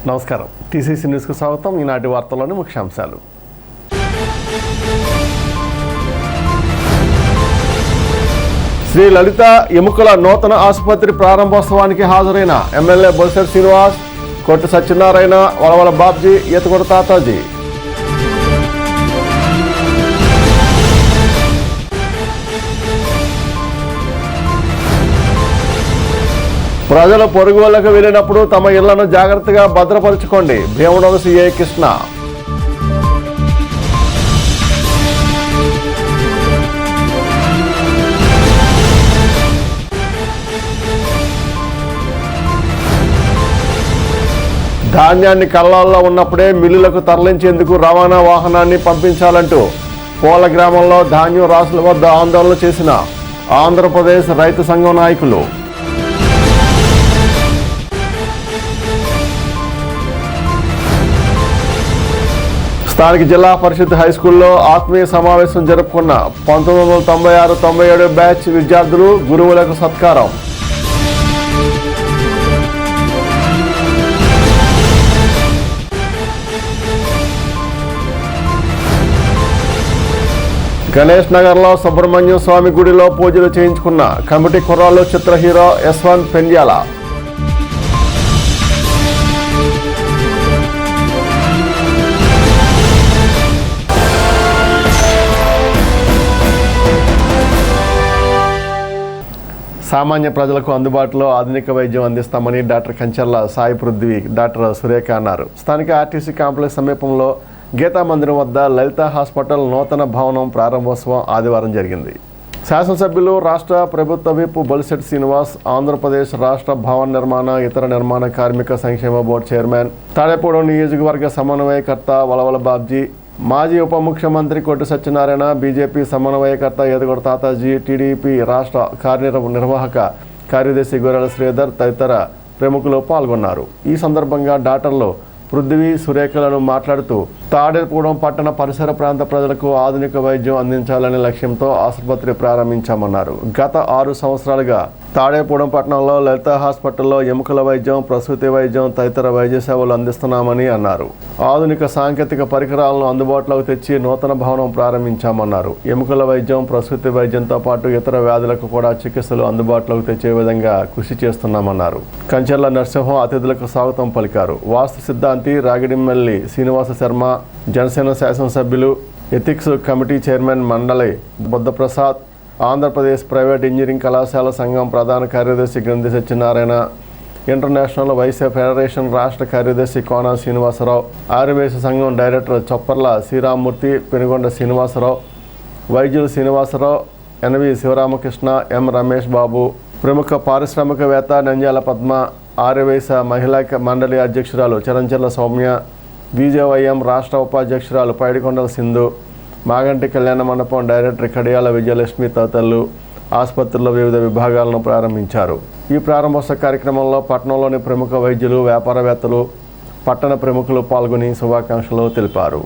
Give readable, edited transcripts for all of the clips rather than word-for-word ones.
నమస్కారం. టీసీసీ న్యూస్కు స్వాగతం. ఈనాటి వార్తల్లోని ముఖ్యాంశాలు. శ్రీ లలిత ఎముకల నూతన ఆసుపత్రి ప్రారంభోత్సవానికి హాజరైన ఎమ్మెల్యే బొలిశెట్టి శ్రీనివాస్, కొట్టు సత్యనారాయణ, వలవల బాబ్జీ, ఈతకొండ తాతాజీ. ప్రజలు పొరుగులకు వెళ్ళినప్పుడు తమ ఇళ్లను జాగ్రత్తగా భద్రపరుచుకోండి. భీమవరం సీఐ కృష్ణ. ధాన్యాన్ని కళ్ళాల్లో ఉన్నప్పుడే మిల్లులకు తరలించేందుకు రవాణా వాహనాన్ని పంపించాలంటూ పోల గ్రామంలో ధాన్యం రాసుల వద్ద ఆందోళన చేసిన ఆంధ్రప్రదేశ్ రైతు సంఘం నాయకులు. స్థానిక జిల్లా పరిషత్ హైస్కూల్లో ఆత్మీయ సమావేశం జరుపుకున్న 1996-97 బ్యాచ్ విద్యార్థులు, గురువులకు సత్కారం. గణేష్ నగర్లో సుబ్రహ్మణ్యం స్వామి గుడిలో పూజలు చేయించుకున్న కమిటీ కుర్రాళ్ళు చిత్ర హీరో యశ్వంత్ పెండ్యాల. సామాన్య ప్రజలకు అందుబాటులో ఆధునిక వైద్యం అందిస్తామని డాక్టర్ కంచర్ల సాయి పృథ్వీ, డాక్టర్ సురేఖ అన్నారు. స్థానిక ఆర్టీసీ కాంప్లెక్స్ సమీపంలో గీతా మందిరం వద్ద లలిత హాస్పిటల్ నూతన భవనం ప్రారంభోత్సవం ఆదివారం జరిగింది. శాసనసభ్యులు, రాష్ట్ర ప్రభుత్వ విప్ బొలిశెట్టి శ్రీనివాస్, ఆంధ్రప్రదేశ్ రాష్ట్ర భవన నిర్మాణ, ఇతర నిర్మాణ కార్మిక సంక్షేమ బోర్డు చైర్మన్, తాడేపూడి నియోజకవర్గ సమన్వయకర్త వలవల బాబ్జీ, మాజీ ఉప ముఖ్యమంత్రి కొట్టు సత్యనారాయణ, బీజేపీ సమన్వయకర్త ఈతకొండ తాతాజీ, టీడీపీ రాష్ట్ర కార్యనిర్వాహక కార్యదర్శి గొర్రెల శ్రీధర్ తదితర ప్రముఖులు పాల్గొన్నారు. ఈ సందర్భంగా డాక్టర్లు పృథ్వీ, సురేఖలను మాట్లాడుతూ తాడేపూడెం పట్టణ పరిసర ప్రాంత ప్రజలకు ఆధునిక వైద్యం అందించాలనే లక్ష్యంతో ఆసుపత్రి ప్రారంభించామన్నారు. గత 6 సంవత్సరాలుగా తాడేపూడెం పట్టణంలో లలిత హాస్పిటల్లో ఎముకల వైద్యం, ప్రసూతి వైద్యం తదితర వైద్య సేవలు అందిస్తున్నామని అన్నారు. ఆధునిక సాంకేతిక పరికరాలను అందుబాటులోకి తెచ్చి నూతన భవనం ప్రారంభించామన్నారు. ఎముకల వైద్యం, ప్రసూతి వైద్యంతో పాటు ఇతర వ్యాధులకు కూడా చికిత్సలు అందుబాటులోకి తెచ్చే విధంగా కృషి చేస్తున్నామన్నారు. కంచర్ల నరసింహం అతిథులకు స్వాగతం పలికారు. వాస్తు సిద్ధాంతి రాగిడిమల్లి శ్రీనివాస శర్మ, జనసేన శాసనసభ్యులు, ఎథిక్స్ కమిటీ చైర్మన్ మండలి బుద్ధప్రసాద్, ఆంధ్రప్రదేశ్ ప్రైవేట్ ఇంజనీరింగ్ కళాశాల సంఘం ప్రధాన కార్యదర్శి గ్రంథి సత్యనారాయణ, ఇంటర్నేషనల్ వైశ్య ఫెడరేషన్ రాష్ట్ర కార్యదర్శి కోన శ్రీనివాసరావు, ఆర్యవేశ సంఘం డైరెక్టర్ చొప్పర్ల శ్రీరామ్మూర్తి, పెనుగొండ శ్రీనివాసరావు, వైద్యులు శ్రీనివాసరావు, ఎన్వి శివరామకృష్ణ, ఎం రమేష్ బాబు, ప్రముఖ పారిశ్రామికవేత్త నంద్యాల పద్మ, ఆర్యవేశ మహిళా మండలి అధ్యక్షురాలు చరంచెర్ల సౌమ్య, బీజేవైఎం రాష్ట్ర ఉపాధ్యక్షురాలు పైడికొండల సింధు, మాగంటి కళ్యాణ మండపం డైరెక్టర్ కడియాల విజయలక్ష్మి తదితరులు ఆసుపత్రిలో వివిధ విభాగాలను ప్రారంభించారు. ఈ ప్రారంభోత్సవ కార్యక్రమంలో పట్టణంలోని ప్రముఖ వైద్యులు, వ్యాపారవేత్తలు, పట్టణ ప్రముఖులు పాల్గొని శుభాకాంక్షలు తెలిపారు.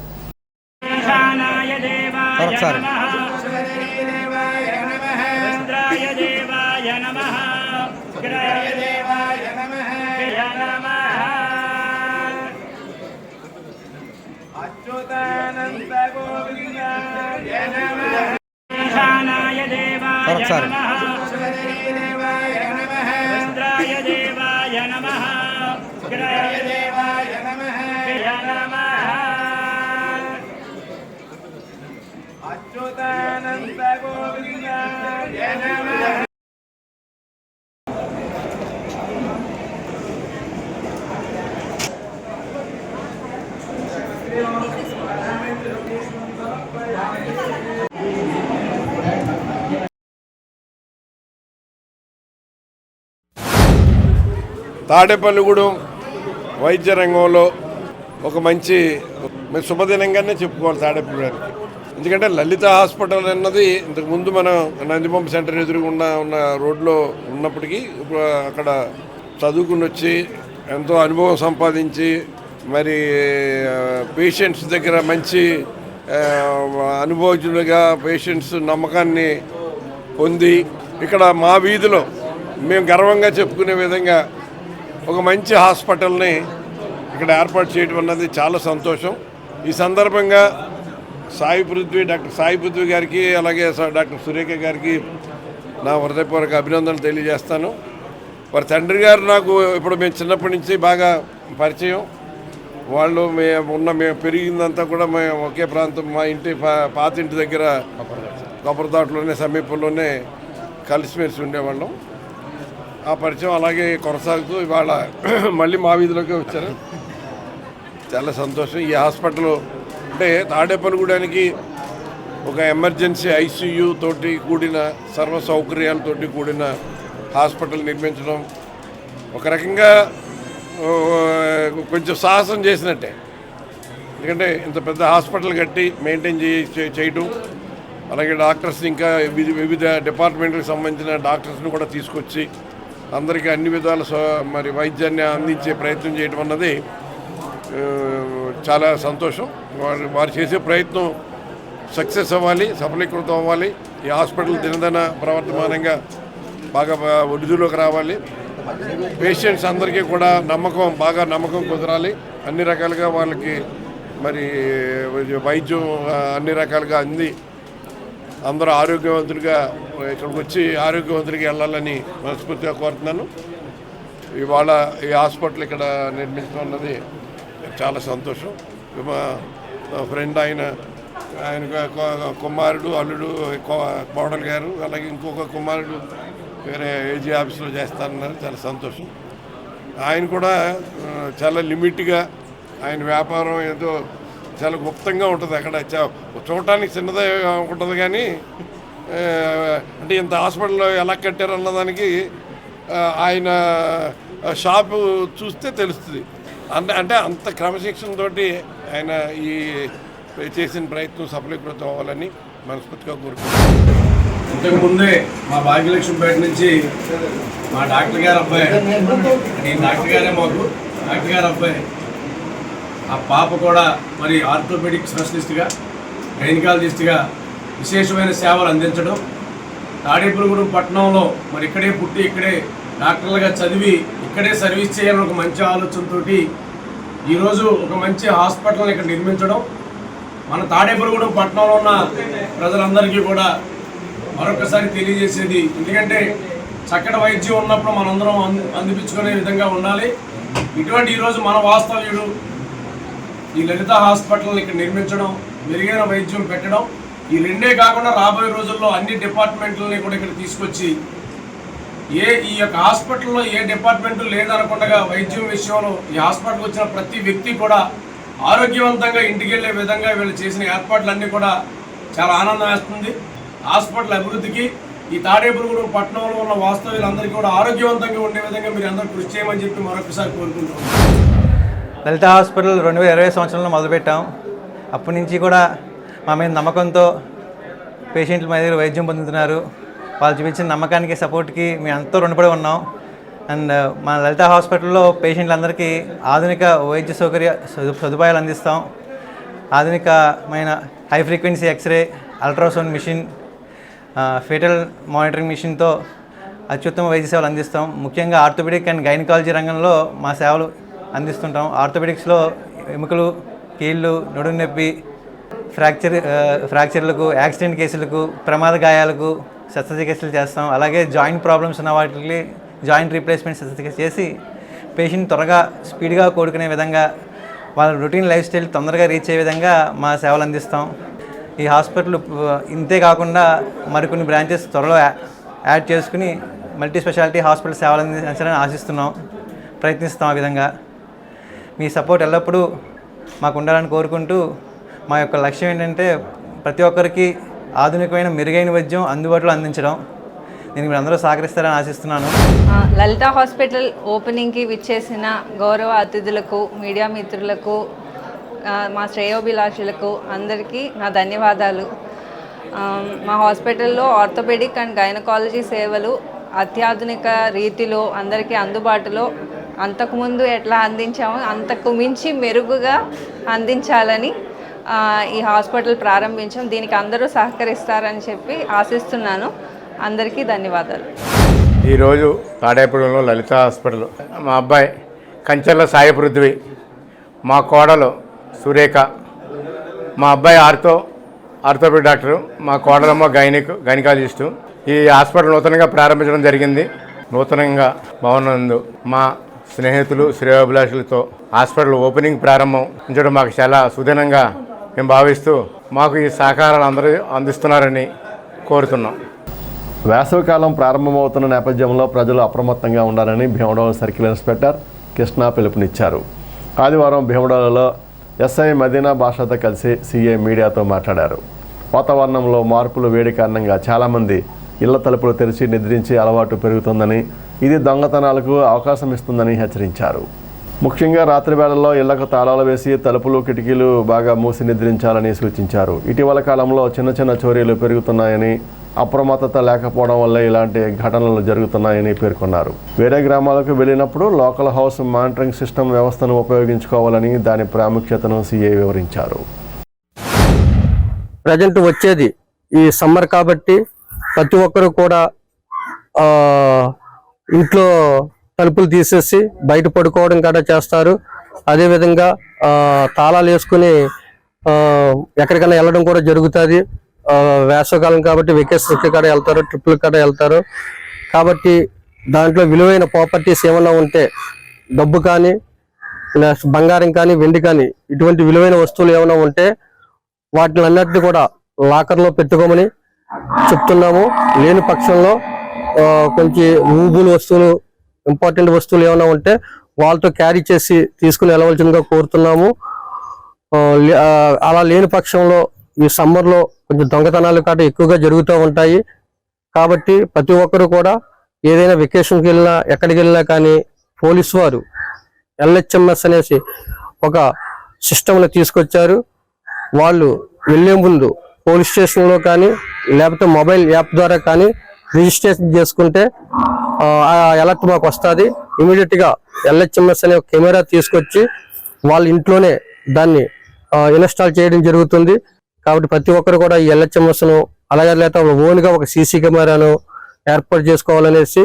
తాడేపల్లిగూడెం వైద్య రంగంలో ఒక మంచి శుభదినంగానే చెప్పుకోవాలి తాడేపల్లిగూడెంకి. ఎందుకంటే లలిత హాస్పిటల్ అన్నది ఇంతకుముందు మనం నందిపంప్ సెంటర్ ఎదురుగుండా ఉన్న రోడ్లో ఉన్నప్పటికీ ఇప్పుడు అక్కడ చదువుకుని వచ్చి ఎంతో అనుభవం సంపాదించి మరి పేషెంట్స్ దగ్గర మంచి అనుభవజ్ఞులుగా పేషెంట్స్ నమ్మకాన్ని పొంది ఇక్కడ మా వీధిలో మేము గర్వంగా చెప్పుకునే విధంగా ఒక మంచి హాస్పిటల్ని ఇక్కడ ఏర్పాటు చేయడం అన్నది చాలా సంతోషం. ఈ సందర్భంగా డాక్టర్ సాయి పృథ్వీ గారికి అలాగే డాక్టర్ సురేఖ గారికి నా హృదయపూర్వక అభినందనలు తెలియజేస్తాను. వారి తండ్రి గారు నాకు ఇప్పుడు మేము చిన్నప్పటి నుంచి బాగా పరిచయం. వాళ్ళు మేము పెరిగిందంతా కూడా మేము ఒకే ప్రాంతం, మా ఇంటి పాత ఇంటి దగ్గర కొబ్బరితోటలోనే సమీపంలోనే కలిసిమెలిసి ఉండేవాళ్ళం. ఆ పరిచయం అలాగే కొనసాగుతూ ఇవాళ మళ్ళీ మా వీధిలోకి వచ్చారు. చాలా సంతోషం. ఈ హాస్పిటల్ అంటే తాడేపల్లిగూడానికి ఒక ఎమర్జెన్సీ ఐసీయూ తోటి కూడిన సర్వ సౌకర్యాలతోటి కూడిన హాస్పిటల్ నిర్మించడం ఒక రకంగా కొంచెం సాహసం చేసినట్టే. ఎందుకంటే ఇంత పెద్ద హాస్పిటల్ కట్టి మెయింటైన్ చేయడం, అలాగే డాక్టర్స్ ఇంకా వివిధ డిపార్ట్మెంట్లకు సంబంధించిన డాక్టర్స్ని కూడా తీసుకొచ్చి అందరికీ అన్ని విధాల మరి వైద్యాన్ని అందించే ప్రయత్నం చేయడం అన్నది చాలా సంతోషం. వారు చేసే ప్రయత్నం సక్సెస్ అవ్వాలి, సఫలీకృతం అవ్వాలి. ఈ హాస్పిటల్ దినదిన ప్రవర్తమానంగా బాగా వృద్ధిలోకి రావాలి. పేషెంట్స్ అందరికీ కూడా బాగా నమ్మకం కుదరాలి. అన్ని రకాలుగా వాళ్ళకి మరి వైద్యం అన్ని రకాలుగా అంది అందరూ ఆరోగ్యవంతులుగా ఇక్కడికి వచ్చి ఆరోగ్యవంతులుగా వెళ్ళాలని మనస్ఫూర్తిగా కోరుతున్నాను. ఇవాళ ఈ హాస్పిటల్ ఇక్కడ నిర్మించడం అన్నది చాలా సంతోషం. మా ఫ్రెండ్ ఆయన కుమారుడు, అల్లుడు, కోడలు గారు, అలాగే ఇంకొక కుమారుడు వేరే ఏజీ ఆఫీస్లో చేస్తానన్నారు. చాలా సంతోషం. ఆయన కూడా చాలా లిమిట్గా ఆయన వ్యాపారం ఏదో చాలా గుప్తంగా ఉంటుంది. అక్కడ చూడటానికి చిన్నదే ఉంటుంది కానీ అంటే ఇంత హాస్పిటల్లో ఎలా కట్టారు అన్నదానికి ఆయన షాపు చూస్తే తెలుస్తుంది. అంటే అంత క్రమశిక్షణతో ఆయన ఈ చేసిన ప్రయత్నం సఫలీకృతం అవ్వాలని మనస్ఫూర్తిగా కోరుకుంటున్నాను. ఇంతకుముందే మా భాగ్యలక్ష్మిపేట నుంచి మా డాక్టర్ గారు అబ్బాయి, నేను డాక్టర్ గారే మాకు డాక్టర్ గారు అబ్బాయి, ఆ పాప కూడా మరి ఆర్థోపెడిక్ స్పెషలిస్ట్గా, గైనకాలజిస్ట్గా విశేషమైన సేవలు అందించడం, తాడేపల్లిగూడెం పట్టణంలో మరి ఇక్కడే పుట్టి ఇక్కడే డాక్టర్లుగా చదివి ఇక్కడే సర్వీస్ చేయాలని ఒక మంచి ఆలోచనతో ఈరోజు ఒక మంచి హాస్పిటల్ని ఇక్కడ నిర్మించడం మన తాడేపల్లిగూడెం పట్టణంలో ఉన్న ప్రజలందరికీ కూడా మరొకసారి తెలియజేసేది. ఎందుకంటే చక్కటి వైద్యం ఉన్నప్పుడు మనందరం అందిపించుకునే విధంగా ఉండాలి. ఇటువంటి ఈరోజు మన వాస్తవ్యుడు ఈ లలిత హాస్పిటల్ని ఇక్కడ నిర్మించడం, మెరుగైన వైద్యం పెట్టడం, ఈ రెండే కాకుండా రాబోయే రోజుల్లో అన్ని డిపార్ట్మెంట్లని కూడా ఇక్కడ తీసుకొచ్చి ఈ యొక్క హాస్పిటల్లో ఏ డిపార్ట్మెంటు లేదనకుండా వైద్యం విషయంలో ఈ హాస్పిటల్కి వచ్చిన ప్రతి వ్యక్తి కూడా ఆరోగ్యవంతంగా ఇంటికి వెళ్ళే విధంగా వీళ్ళు చేసిన ఏర్పాట్లన్నీ కూడా చాలా ఆనందం వేస్తుంది. హాస్పిటల్ అభివృద్ధికి ఈ తాడేపల్లిగూడెం పట్టణంలో ఉన్న వాస్తవ్యులందరికీ కూడా ఆరోగ్యవంతంగా ఉండే విధంగా మీరు అందరూ కృషి చేయమని చెప్పి మరొకసారి కోరుకుంటున్నాం. లలిత హాస్పిటల్ 2020 సంవత్సరంలో మొదలుపెట్టాం. అప్పటి నుంచి కూడా మా మీద నమ్మకంతో పేషెంట్లు మా దగ్గర వైద్యం పొందుతున్నారు. వాళ్ళు చూపించిన నమ్మకానికి, సపోర్ట్కి మేము ఎంతో రుణపడి ఉన్నాం. అండ్ మన లలిత హాస్పిటల్లో పేషెంట్లందరికీ ఆధునిక వైద్య సదుపాయాలు అందిస్తాం. ఆధునికమైన high frequency X-ray, ultrasound machine, fetal monitoring మిషన్తో అత్యుత్తమ వైద్య సేవలు అందిస్తాం. ముఖ్యంగా ఆర్థోపెడిక్ అండ్ గైనకాలజీ రంగంలో మా సేవలు అందిస్తుంటాం. ఆర్థోపెడిక్స్లో ఎముకలు, కీళ్ళు, నడుము నొప్పి, ఫ్రాక్చర్లకు, యాక్సిడెంట్ కేసులకు, ప్రమాద గాయాలకు శస్త్రచికిత్సలు చేస్తాం. అలాగే జాయింట్ ప్రాబ్లమ్స్ ఉన్న వాటికి జాయింట్ రీప్లేస్మెంట్ శస్త్రచికిత్స చేసి పేషెంట్ త్వరగా స్పీడ్గా కోలుకునే విధంగా వాళ్ళ రొటీన్ లైఫ్ స్టైల్ తొందరగా రీచ్ అయ్యే విధంగా మా సేవలు అందిస్తాం. ఈ హాస్పిటల్ ఇంతే కాకుండా మరికొన్ని బ్రాంచెస్ త్వరలో యాడ్ చేసుకుని మల్టీ స్పెషాలిటీ హాస్పిటల్ సేవలు అందించాలని ఆశిస్తున్నాం, ప్రయత్నిస్తాం. ఆ విధంగా మీ సపోర్ట్ ఎల్లప్పుడూ మాకు ఉండాలని కోరుకుంటూ మా యొక్క లక్ష్యం ఏంటంటే ప్రతి ఒక్కరికి ఆధునికమైన మెరుగైన వైద్యం అందుబాటులో అందించడం. దీనికి మీరు అందరూ సహకరిస్తారని ఆశిస్తున్నాను. లలిత హాస్పిటల్ ఓపెనింగ్కి విచ్చేసిన గౌరవ అతిథులకు, మీడియా మిత్రులకు, మా శ్రేయోభిలాషులకు అందరికీ నా ధన్యవాదాలు. మా హాస్పిటల్లో ఆర్థోపెడిక్ అండ్ గైనకాలజీ సేవలు అత్యాధునిక రీతిలో అందరికీ అందుబాటులో అంతకుముందు ఎట్లా అందించామో అంతకు మించి మెరుగుగా అందించాలని ఈ హాస్పిటల్ ప్రారంభించాం. దీనికి అందరూ సహకరిస్తారని చెప్పి ఆశిస్తున్నాను. అందరికీ ధన్యవాదాలు. ఈరోజు తాడేపల్లిలో లలిత హాస్పిటల్ మా అబ్బాయి కంచెర్ల సాయి పృథ్వీ మా కోడలు సురేఖ, మా అబ్బాయి ఆర్థోపెడిక్ డాక్టరు, మా కోడలమ్మ గైనకాలజిస్టు. ఈ హాస్పిటల్ నూతనంగా ప్రారంభించడం జరిగింది. నూతనంగా భవనందు మా స్నేహితులు శ్రేయోభిలాషులతో హాస్పిటల్ ఓపెనింగ్ ప్రారంభించడం మాకు చాలా సుదినంగా మేము భావిస్తూ మాకు ఈ సహకారాలు అందరూ అందిస్తున్నారని కోరుతున్నాం. వేసవికాలం ప్రారంభమవుతున్న నేపథ్యంలో ప్రజలు అప్రమత్తంగా ఉండాలని భీమడోలు సర్కిల్ ఇన్స్పెక్టర్ కృష్ణ పిలుపునిచ్చారు. ఆదివారం భీమడోలులో ఎస్ఐ మదీనా భాషతో కలిసి సీఏ మీడియాతో మాట్లాడారు. వాతావరణంలో మార్పులు వేడి కారణంగా చాలామంది ఇళ్ల తలుపులు తెరిచి నిద్రించే అలవాటు పెరుగుతుందని, ఇది దొంగతనాలకు అవకాశం ఇస్తుందని హెచ్చరించారు. ముఖ్యంగా రాత్రి వేళల్లో ఇళ్లకు తాళాలు వేసి తలుపులు కిటికీలు బాగా మూసి నిద్రించాలని సూచించారు. ఇటీవల కాలంలో చిన్న చిన్న చోరీలు పెరుగుతున్నాయని, అప్రమత్తత లేకపోవడం వల్ల ఇలాంటి ఘటనలు జరుగుతున్నాయని పేర్కొన్నారు. వేరే గ్రామాలకు వెళ్ళినప్పుడు లోకల్ హౌస్ మానిటరింగ్ సిస్టమ్ వ్యవస్థను ఉపయోగించుకోవాలని, దాని ప్రాముఖ్యతను సీఐ వివరించారు. ప్రజెంట్ వచ్చేది ఈ సమ్మర్ కాబట్టి ప్రతి ఒక్కరు కూడా ఇంట్లో తలుపులు తీసేసి బయట పడుకోవడం కూడా చేస్తారు. అదేవిధంగా తాళాలు వేసుకుని ఎక్కడికైనా వెళ్ళడం కూడా జరుగుతుంది. వేసవకాలం కాబట్టి వెకేషన్స్కి కూడా వెళ్తారు, ట్రిప్పులు కూడా వెళ్తారు. కాబట్టి దాంట్లో విలువైన ప్రాపర్టీస్ ఏమన్నా ఉంటే, డబ్బు కానీ బంగారం కానీ వెండి కానీ ఇటువంటి విలువైన వస్తువులు ఏమైనా ఉంటే వాటిని అన్నిటిని కూడా లాకర్లో పెట్టుకోమని చెప్తున్నాము. లేని పక్షంలో కొంచెం రూబుల్ వస్తువులు, ఇంపార్టెంట్ వస్తువులు ఏమైనా ఉంటే వాళ్ళతో క్యారీ చేసి తీసుకుని వెళ్ళవలసిందిగా కోరుతున్నాము. అలా లేని పక్షంలో ఈ సమ్మర్లో కొంచెం దొంగతనాలు కాట ఎక్కువగా జరుగుతూ ఉంటాయి. కాబట్టి ప్రతి ఒక్కరు కూడా ఏదైనా వెకేషన్కి వెళ్ళినా ఎక్కడికి వెళ్ళినా కానీ పోలీసు వారు LHMS అనేసి ఒక సిస్టమ్ని తీసుకొచ్చారు. వాళ్ళు వెళ్ళే ముందు పోలీస్ స్టేషన్లో కానీ లేకపోతే మొబైల్ యాప్ ద్వారా కానీ రిజిస్ట్రేషన్ చేసుకుంటే అలర్ట్ మాకు వస్తుంది. ఇమీడియట్గా LHMS అనే ఒక కెమెరా తీసుకొచ్చి వాళ్ళ ఇంట్లోనే దాన్ని ఇన్స్టాల్ చేయడం జరుగుతుంది. కాబట్టి ప్రతి ఒక్కరు కూడా ఈ LHMSను అలాగే లేకపోతే ఓన్గా ఒక సీసీ కెమెరాను ఏర్పాటు చేసుకోవాలనేసి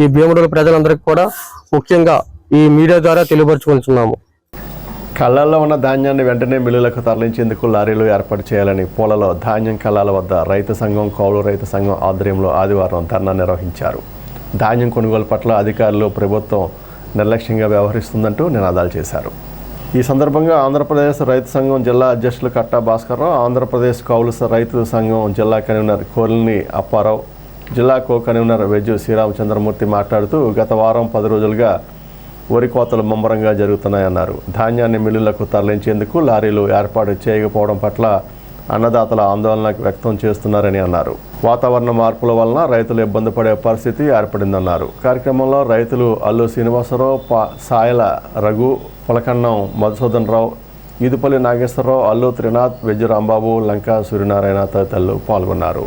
ఈ భీమడోలు ప్రజలందరికీ కూడా ముఖ్యంగా ఈ మీడియా ద్వారా తెలియపరుచుకుంటున్నాము. కళ్ళల్లో ఉన్న ధాన్యాన్ని వెంటనే మిల్లులకు తరలించేందుకు లారీలు ఏర్పాటు చేయాలని పూలలో ధాన్యం కళ్ళాల వద్ద రైతు సంఘం, కౌలు రైతు సంఘం ఆధ్వర్యంలో ఆదివారం ధర్నా నిర్వహించారు. ధాన్యం కొనుగోలు పట్ల అధికారులు, ప్రభుత్వం నిర్లక్ష్యంగా వ్యవహరిస్తుందంటూ నినాదాలు చేశారు. ఈ సందర్భంగా ఆంధ్రప్రదేశ్ రైతు సంఘం జిల్లా అధ్యక్షులు కట్టా భాస్కర్రావు, ఆంధ్రప్రదేశ్ కౌలు రైతు సంఘం జిల్లా కన్వీనర్ కోలిని అప్పారావు, జిల్లా కో కన్వీనర్ వెజ్జు శ్రీరామచంద్రమూర్తి మాట్లాడుతూ గత వారం 10 రోజులుగా వరి కోతలు ముమ్మరంగా జరుగుతున్నాయన్నారు. ధాన్యాన్ని మిల్లులకు తరలించేందుకు లారీలు ఏర్పాటు చేయకపోవడం పట్ల అన్నదాతల ఆందోళన వ్యక్తం చేస్తున్నారని అన్నారు. వాతావరణ మార్పుల వలన రైతులు ఇబ్బంది పడే పరిస్థితి ఏర్పడిందన్నారు. కార్యక్రమంలో రైతులు అల్లు శ్రీనివాసరావు, సాయల రఘు, పులకన్నం మధుసూదన్ రావు, ఈదుపల్లి నాగేశ్వరరావు, అల్లు త్రినాథ్, వెజ్జు రాంబాబు, లంకా సూర్యనారాయణ తదితరులు పాల్గొన్నారు.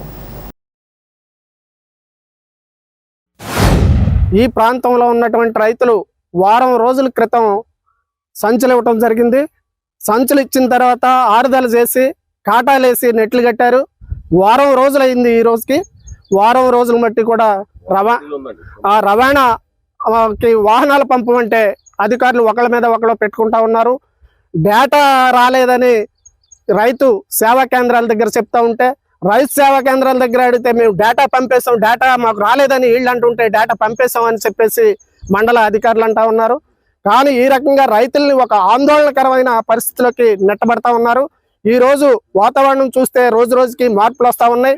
ఈ ప్రాంతంలో ఉన్నటువంటి రైతులు వారం రోజుల క్రితం సంచులు ఇవ్వటం జరిగింది. సంచులు ఇచ్చిన తర్వాత ఆరుదల చేసి కాటాలేసి నెట్లు కట్టారు. వారం రోజులైంది. ఈ రోజుకి వారం రోజులు బట్టి కూడా రవాణాకి వాహనాలు పంపమంటే అధికారులు ఒకళ్ళ మీద ఒకళ్ళు పెట్టుకుంటా ఉన్నారు. డేటా రాలేదని రైతు సేవా కేంద్రాల దగ్గర చెప్తా ఉంటే, రైతు సేవా కేంద్రాల దగ్గర అడిగితే మేము డేటా పంపేసాం, డేటా మాకు రాలేదని వీళ్ళు అంటుంటే డేటా పంపేసాం అని చెప్పేసి మండల అధికారులు అంటా ఉన్నారు. కానీ ఈ రకంగా రైతుల్ని ఒక ఆందోళనకరమైన పరిస్థితిలోకి నెట్టబడతా ఉన్నారు. ఈ రోజు వాతావరణం చూస్తే రోజు రోజుకి మార్పులు వస్తూ ఉన్నాయి.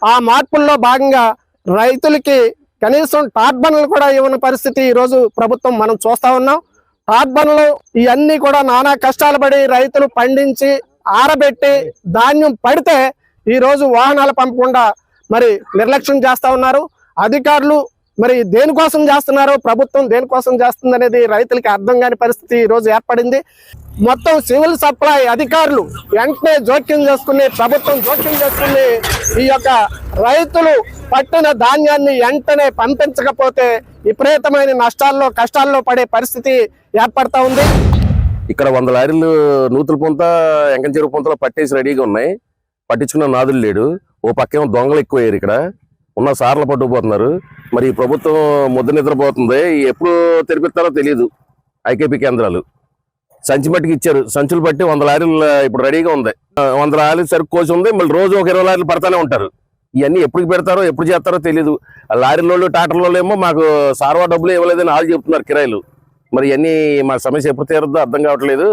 ఆ మార్పుల్లో భాగంగా రైతులకి కనీసం టార్బన్లు కూడా ఇవ్వని పరిస్థితి ఈ రోజు ప్రభుత్వం మనం చూస్తా ఉన్నాం. టార్బన్లు ఇవన్నీ కూడా నానా కష్టాలు పడి రైతులు పండించి ఆరబెట్టి ధాన్యం పడితే ఈ రోజు వాహనాలు పంపకుండా మరి నిర్లక్ష్యం చేస్తా ఉన్నారు అధికారులు. మరి దేనికోసం చేస్తున్నారు, ప్రభుత్వం దేనికోసం చేస్తుంది అనేది రైతులకి అర్థం కాని పరిస్థితి ఈ రోజు ఏర్పడింది. మొత్తం సివిల్ సప్లై అధికారులు వెంటనే జోక్యం చేసుకుని, ప్రభుత్వం జోక్యం చేసుకుని ఈ యొక్క రైతులు పట్టిన ధాన్యాన్ని వెంటనే పంపించకపోతే విపరీతమైన నష్టాల్లో కష్టాల్లో పడే పరిస్థితి ఏర్పడతా ఉంది. ఇక్కడ 100 లారీలు నూతుల పొంత, ఎంకం చెరువు పొంతలో పట్టేసి రెడీగా ఉన్నాయి. పట్టించుకున్న నాదులు లేడు. ఓ పక్కేమో దొంగలు ఎక్కువయ్యారు. ఇక్కడ ఉన్న సార్లు పట్టుకుపోతున్నారు. మరి ఈ ప్రభుత్వం ముద్ద నిద్రపోతుంది. ఎప్పుడు తెరిపిస్తారో తెలియదు. ఐకేపీ కేంద్రాలు సంచి మట్టికి ఇచ్చారు. సంచులు బట్టి 100 లారీలు ఇప్పుడు రెడీగా ఉంది. 100 లారీలు సరుకు కోసి ఉంది. మళ్ళీ రోజు ఒక 20 లారీలు పడతానే ఉంటారు. ఇవన్నీ ఎప్పుడు పెడతారో ఎప్పుడు చేస్తారో తెలియదు. లారీలలో ట్రాక్టర్లలో ఏమో మాకు సార్వా డబ్బులు ఇవ్వలేదని వాళ్ళు చెప్తున్నారు కిరాయిలు. మరి ఇవన్నీ మా సమస్య ఎప్పుడు తీరద్దో అర్థం కావట్లేదు.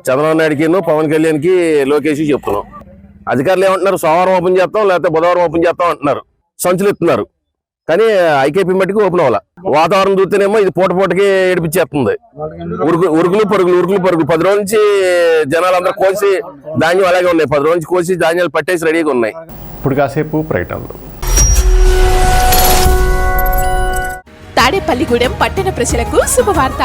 చంద్రబాబు నాయుడుకి పవన్ కళ్యాణ్కి లోకేష్ చెప్తున్నాం. అధికారులు ఏమంటున్నారు, సోమవారం ఓపెన్ చేస్తాం లేకపోతే బుధవారం ఓపెన్ చేస్తాం అంటున్నారు. సంచులు ఇస్తున్నారు కానీ ఐకేపీ మట్టికి ఓపెన్ అవ్వాలి. వాతావరణం చూస్తేనేమో ఇది పూటకి ఏడిపించేస్తుంది. ఉరుకులు పరుగులు 10 రోజుల నుంచి జనాలందరూ కోసి ధాన్యం అలాగే ఉన్నాయి. 10 రోజుల నుంచి కోసి ధాన్యాలు పట్టేసి రెడీగా ఉన్నాయి. ఇప్పుడు కాసేపు ప్రకటనలు. తాడేపల్లిగూడెం పట్టణ ప్రజలకు శుభవార్త.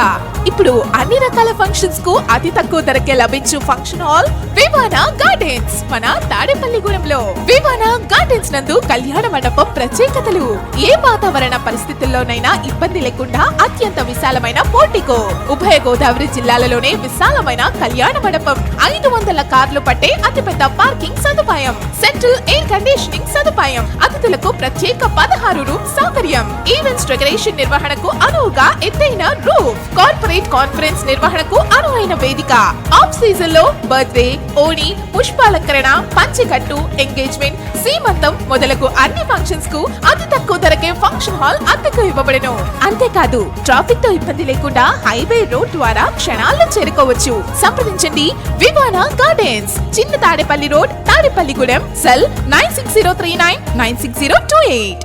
ఇప్పుడు అన్ని రకాల ఫంక్షన్స్ కు అతి తక్కువ ధరకే లభించు ఫంక్షన్ హాల్ వివానా గార్డెన్స్ మన తాడేపల్లిగూడెంలో. వివానా గార్డెన్స్ నందు కళ్యాణ మండపం ప్రత్యేకతలు. ఏ వాతావరణ పరిస్థితుల్లోనైనా ఇబ్బంది లేకుండా అత్యంత విశాలమైన పోర్టికో, ఉభయ గోదావరి జిల్లాలలోనే విశాలమైన కళ్యాణ మండపం, 500 కార్లు పట్టే అతిపెద్ద పార్కింగ్ సదుపాయం, సెంట్రల్ ఎయిర్ కండిషనింగ్ సదుపాయం, అతిథులకు ప్రత్యేక 16 రూమ్ సౌకర్యం, ఈవెంట్స్ డెకరేషన్ నిర్వహణకు అనువుగా ఎత్తైన రూఫ్, కార్పొరేట్ కాన్ఫరెన్స్ నిర్వహణకు అనువైన వేదిక, ఆఫ్ సీజన్ లో బర్త్డే, ఓణి, పుష్పాలంకరణ, పంచెకట్టు, ఎంగేజ్మెంట్, సీమంతం మొదలగు అన్ని ఫంక్షన్స్ కు అతి తక్కువ ధరకే ఫంక్షన్ హాల్ అద్దెకు ఇవ్వబడను. అంతేకాదు ట్రాఫిక్ తో ఇబ్బంది లేకుండా హైవే రోడ్ ద్వారా క్షణాల్లో చేరుకోవచ్చు. సంప్రదించండి వివానా గార్డెన్స్, చిన్న Tadepalli road, Tadepalligudem. Cell 9603996028.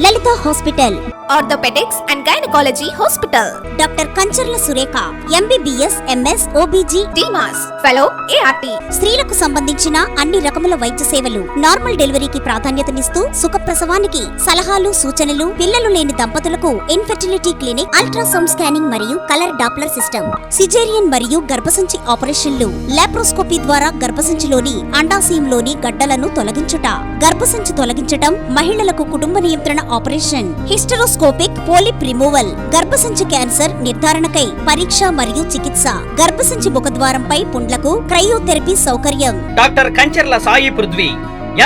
Lalitha hospital, orthopaedics and gynaecology hospital. Doctor Kancharla Surekha, MBBS, MS, OBG, డిమాస్ ఫెలో, ART. స్త్రీలకు సంబంధించిన అన్ని రకముల వైద్య సేవలు, నార్మల్ డెలివరీకి ప్రాధాన్యతనిస్తూ సుఖప్రసవానికి సలహాలు సూచనలు, పిల్లలు లేని దంపతులకు ఇన్ఫెర్టిలిటీ క్లినిక్, అల్ట్రాసౌండ్ స్కానింగ్ మరియు కలర్ డాప్లర్ సిస్టమ్, సిజేరియన్ మరియు గర్భసంచి ఆపరేషన్లు, లాప్రోస్కోపీ ద్వారా గర్భసంచిలోని అండాశయంలోని గడ్డలను తొలగించుట, గర్భసంచి తొలగించటం, మహిళలకు కుటుంబ నియంత్రణ ఆపరేషన్, హిస్టరోస్కోపిక్ పోలిప్ రిమూవల్, గర్భసంచి క్యాన్సర్ నిర్ధారణకై పరీక్ష మరియు చికిత్స, గర్భసంచి ముఖద్వారంపై పుండ్లకు క్రయోథెరపీ సౌకర్యం. Doctor Kancharla Sai Prithvi,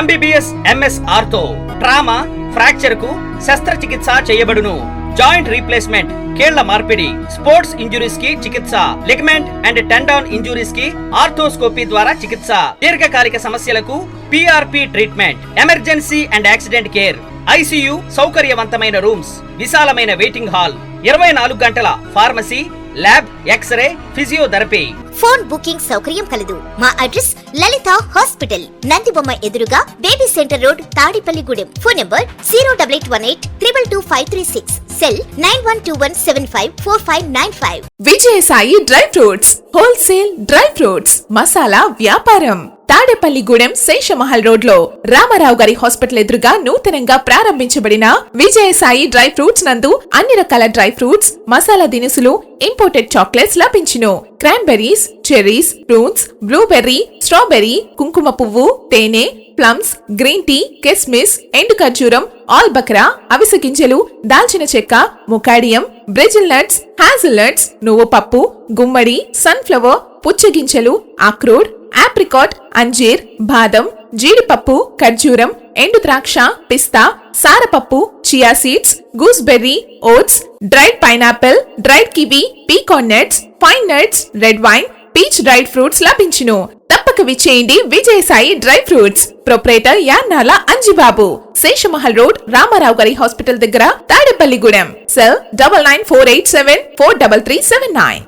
MBBS, MS ortho, trauma, fracture కు శస్త్రచికిత్స చేయబడును. జాయింట్ రీప్లేస్మెంట్, కీళ్ల మార్పిడి, స్పోర్ట్స్ ఇంజురీస్ కి చికిత్స, లిగమెంట్ అండ్ టెండాన్ ఇంజురీస్ కి ఆర్థోస్కోపీ ద్వారా చికిత్స, దీర్ఘకాలిక సమస్యలకు PRP treatment, emergency and accident care, ICU సౌకర్యవంతమైన రూమ్స్, విశాలమైన వెయిటింగ్ హాల్, 24 గంటల pharmacy, lab, X-ray, physiotherapy. Phone booking సౌకర్యం కలదు. మా అడ్రస్ లలిత హాస్పిటల్, నందిబొమ్మ ఎదురుగా baby centre road, Tadepalligudem. Phone number 08818222536. Cell 9121754595. Vijayasai dry fruits, wholesale dry fruits masala వ్యాపారం. తాడేపల్లిగూడెం శేషమహల్ రోడ్ లో రామారావు గారి హాస్పిటల్ ఎదురుగా నూతనంగా ప్రారంభించబడిన విజయసాయి డ్రై ఫ్రూట్స్ నందు అన్ని రకాల డ్రై ఫ్రూట్స్, మసాలా దినుసులు, ఇంపోర్టెడ్ చాక్లెట్స్ లభించును. Cranberries, cherries, prunes, blueberry, strawberry, కుంకుమ పువ్వు, తేనె, ప్లమ్స్, గ్రీన్ టీ, కిస్మిస్, ఎండు ఖర్జూరం, ఆల్ బక్రా, అవిసె గింజలు, దాల్చిన చెక్క, ముకాడియం, బ్రెజిల్ నట్స్, హ్యాజిల్ నట్స్, నువ్వు పప్పు, గుమ్మడి, సన్ఫ్లవర్, పుచ్చగింజలు, అక్రోడ్, ఆప్రికాట్, అంజీర్, బాదం, జీడిపప్పు, ఖర్జూరం, ఎండు ద్రాక్ష, పిస్తా, సారపప్పు, chia seeds, gooseberry, oats, dried pineapple, dried kiwi, pecan nuts, pine nuts, red wine, peach dried fruits లభించును. తప్పక విచ్చేయండి Vijayasai dry fruits. Proprietor Yannala Anjibabu, Seshamahal road, Ramarao గారి హాస్పిటల్ దగ్గర, తాడేపల్లిగూడెం. సెల్ 9948743379.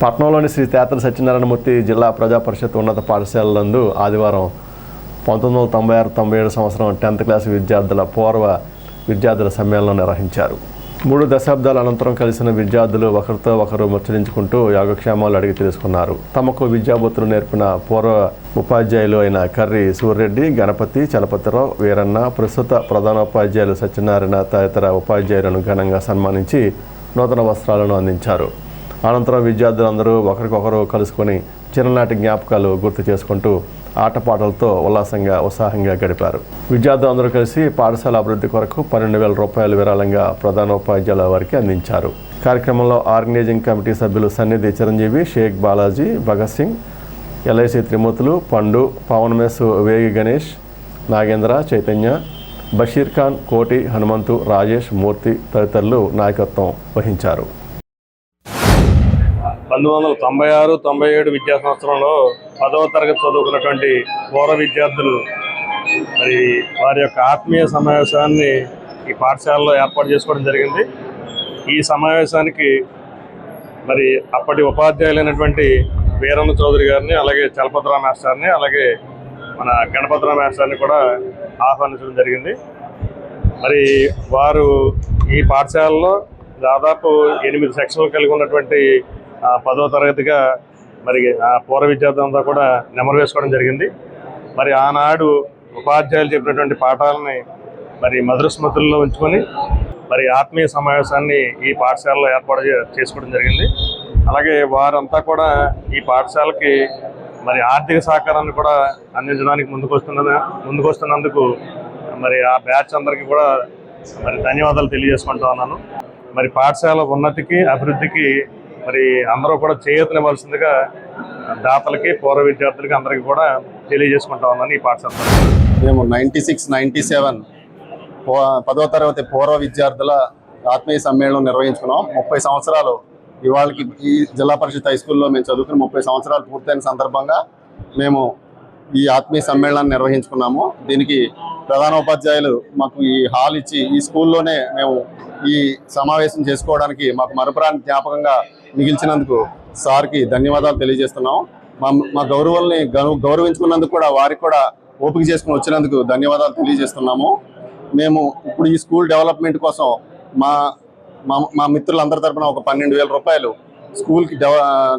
పట్నంలోని శ్రీ తేతల సత్యనారాయణమూర్తి జిల్లా ప్రజా పరిషత్ ఉన్నత పాఠశాల నందు ఆదివారం 1996-97 సంవత్సరం 10th క్లాస్ విద్యార్థుల పూర్వ విద్యార్థుల సమ్మేళనం నిర్వహించారు. 3 దశాబ్దాల అనంతరం కలిసిన విద్యార్థులు ఒకరితో ఒకరు ముచ్చరించుకుంటూ యోగక్షేమాలు అడిగి తెలుసుకున్నారు. తమకు విద్యాబోధులు నేర్పిన పూర్వ ఉపాధ్యాయులు అయిన కర్రి సూర్రెడ్డి, గణపతి, చలపతిరావు, వీరన్న, ప్రస్తుత ప్రధానోపాధ్యాయులు సత్యనారాయణ తదితర ఉపాధ్యాయులను ఘనంగా సన్మానించి నూతన వస్త్రాలను అందించారు. అనంతరం విద్యార్థులందరూ ఒకరికొకరు కలుసుకొని చిన్ననాటి జ్ఞాపకాలు గుర్తు చేసుకుంటూ ఆటపాటలతో ఉత్సాహంగా గడిపారు. విద్యార్థులందరూ కలిసి పాఠశాల అభివృద్ధి కొరకు 12,000 రూపాయలు విరాళంగా ప్రధానోపాధ్యాయుల వారికి అందించారు. కార్యక్రమంలో ఆర్గనైజింగ్ కమిటీ సభ్యులు సన్నిధి చిరంజీవి, షేక్ బాలాజీ, భగత్ సింగ్, LIC త్రిమూర్తులు, పండు, పవన్ మెస్, వేగి గణేష్, నాగేంద్ర, చైతన్య, బషీర్ ఖాన్, కోటి, హనుమంతు, రాజేష్, మూర్తి తదితరులు నాయకత్వం వహించారు. 1996-97 విద్యా సంవత్సరంలో 10వ తరగతి చదువుకున్నటువంటి పూర్వ విద్యార్థులు మరి వారి యొక్క ఆత్మీయ సమావేశాన్ని ఈ పాఠశాలలో ఏర్పాటు చేసుకోవడం జరిగింది. ఈ సమావేశానికి మరి అప్పటి ఉపాధ్యాయులైనటువంటి వీరన్న చౌదరి గారిని, అలాగే చలపతిరావు మాస్టర్ని, అలాగే మన గణపతిరావు మాస్టర్ని కూడా ఆహ్వానించడం జరిగింది. మరి వారు ఈ పాఠశాలలో దాదాపు 8 సెక్షన్లు కలిగి ఉన్నటువంటి 10వ తరగతిగా మరి పూర్వ విద్యార్థులంతా కూడా నెమరు వేసుకోవడం జరిగింది. మరి ఆనాడు ఉపాధ్యాయులు చెప్పినటువంటి పాఠాలని మరి మధుర స్మృతుల్లో ఉంచుకొని మరి ఆత్మీయ సమావేశాన్ని ఈ పాఠశాలలో ఏర్పాటు చేసుకోవడం జరిగింది. అలాగే వారంతా కూడా ఈ పాఠశాలకి మరి ఆర్థిక సహకారాన్ని కూడా అందించడానికి ముందుకొస్తున్నందుకు మరి ఆ బ్యాచ్ అందరికీ కూడా మరి ధన్యవాదాలు తెలియజేసుకుంటా ఉన్నాను. మరి పాఠశాల ఉన్నతికి, అభివృద్ధికి మరి అందరూ కూడా చేయూతనివ్వాల్సిందిగా దాతలకి, పూర్వ విద్యార్థులకి అందరికీ కూడా తెలియజేసుకుంటా ఉన్నాను ఈ పాఠశాల. మేము 96-97 10వ తరగతి పూర్వ విద్యార్థుల ఆత్మీయ సమ్మేళనం నిర్వహించుకున్నాం. 30 సంవత్సరాలు ఇవాళకి ఈ జిల్లా పరిషత్ హై స్కూల్లో మేము చదువుకుని 30 సంవత్సరాలు పూర్తయిన సందర్భంగా మేము ఈ ఆత్మీయ సమ్మేళనాన్ని నిర్వహించుకున్నాము. దీనికి ప్రధానోపాధ్యాయులు మాకు ఈ హాల్ ఇచ్చి ఈ స్కూల్లోనే మేము ఈ సమావేశం చేసుకోవడానికి మాకు మరపురాని జ్ఞాపకంగా మిగిల్చినందుకు సార్కి ధన్యవాదాలు తెలియజేస్తున్నాం. మా గౌరవాల్ని గౌరవించుకున్నందుకు కూడా వారికి కూడా ఓపిక చేసుకుని వచ్చినందుకు ధన్యవాదాలు తెలియజేస్తున్నాము. మేము ఇప్పుడు ఈ స్కూల్ డెవలప్మెంట్ కోసం మా మిత్రులందరి తరపున ఒక 12,000 రూపాయలు స్కూల్కి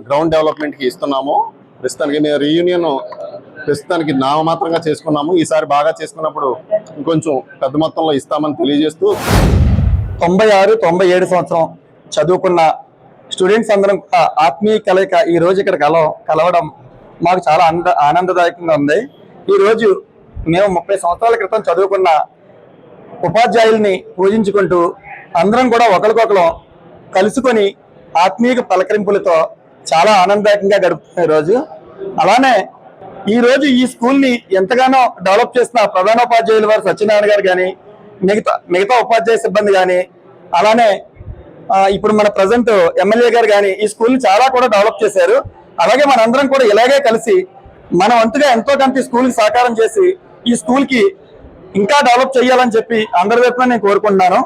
గ్రౌండ్ డెవలప్మెంట్కి ఇస్తున్నాము. ప్రస్తుతానికి మేము రీయూనియన్ ప్రస్తుతానికి నామమాత్రంగా చేసుకున్నాము. ఈసారి బాగా చేసుకున్నప్పుడు ఇంకొంచెం పెద్ద మొత్తంలో ఇస్తామని తెలియజేస్తూ 96-97 సంవత్సరం చదువుకున్న స్టూడెంట్స్ అందరం ఆత్మీయ కలయిక ఈ రోజు ఇక్కడ కలవడం మాకు చాలా ఆనందదాయకంగా ఉంది. ఈరోజు మేము 30 సంవత్సరాల క్రితం చదువుకున్న ఉపాధ్యాయుల్ని పూజించుకుంటూ అందరం కూడా ఒకరికొకరు కలుసుకొని ఆత్మీయ పలకరింపులతో చాలా ఆనందదాయకంగా గడుపుతున్న రోజు. అలానే ఈ రోజు ఈ స్కూల్ని ఎంతగానో డెవలప్ చేసిన ప్రధానోపాధ్యాయులు వారు సత్యనారాయణ గారు కానీ మిగతా ఉపాధ్యాయ సిబ్బంది కానీ, అలానే ఇప్పుడు మన ప్రజెంట్ ఎమ్మెల్యే గారు కానీ ఈ స్కూల్ని చాలా కూడా డెవలప్ చేశారు. అలాగే మనందరం కూడా ఇలాగే కలిసి మన వంతుగా ఎంతో కొంత స్కూల్కి సహకారం చేసి ఈ స్కూల్కి ఇంకా డెవలప్ చేయాలని చెప్పి అందరి వైపున నేను కోరుకుంటున్నాను.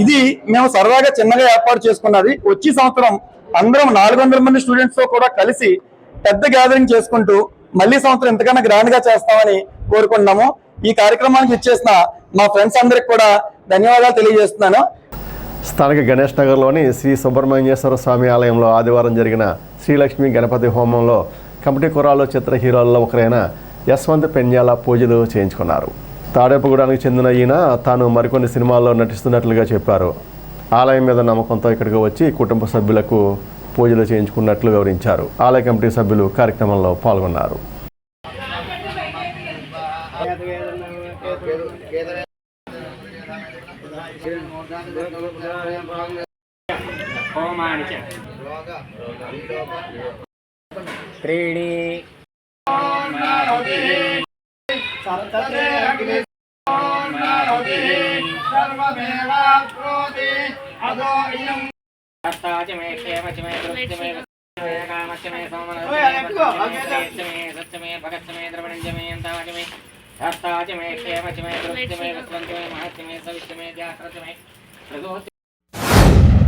ఇది మేము సరదాగా చిన్నగా ఏర్పాటు చేసుకున్నది. వచ్చే సంవత్సరం అందరం 400 మంది స్టూడెంట్స్ తో కూడా కలిసి పెద్ద గ్యాదరింగ్ చేసుకుంటూ మళ్ళీ సంవత్సరం ఎంతకన్నా గ్రాండ్ గా చేస్తామని కోరుకుంటున్నాము. ఈ కార్యక్రమానికి ఇచ్చేసిన మా ఫ్రెండ్స్ అందరికి కూడా ధన్యవాదాలు తెలియజేస్తున్నాను. స్థానిక గణేష్ నగర్లోని శ్రీ సుబ్రహ్మణ్యేశ్వర స్వామి ఆలయంలో ఆదివారం జరిగిన శ్రీలక్ష్మి గణపతి హోమంలో కమిటీ కుర్రాళ్ళు చిత్ర హీరోల్లో ఒకరైన యశ్వంత్ పెన్యాల పూజలు చేయించుకున్నారు. తాడేపుగూడానికి చెందిన ఈయన తాను మరికొన్ని సినిమాల్లో నటిస్తున్నట్లుగా చెప్పారు. ఆలయం మీద నమ్మకంతో ఇక్కడికి వచ్చి కుటుంబ సభ్యులకు పూజలు చేయించుకున్నట్లు వివరించారు. ఆలయ కమిటీ సభ్యులు కార్యక్రమంలో పాల్గొన్నారు.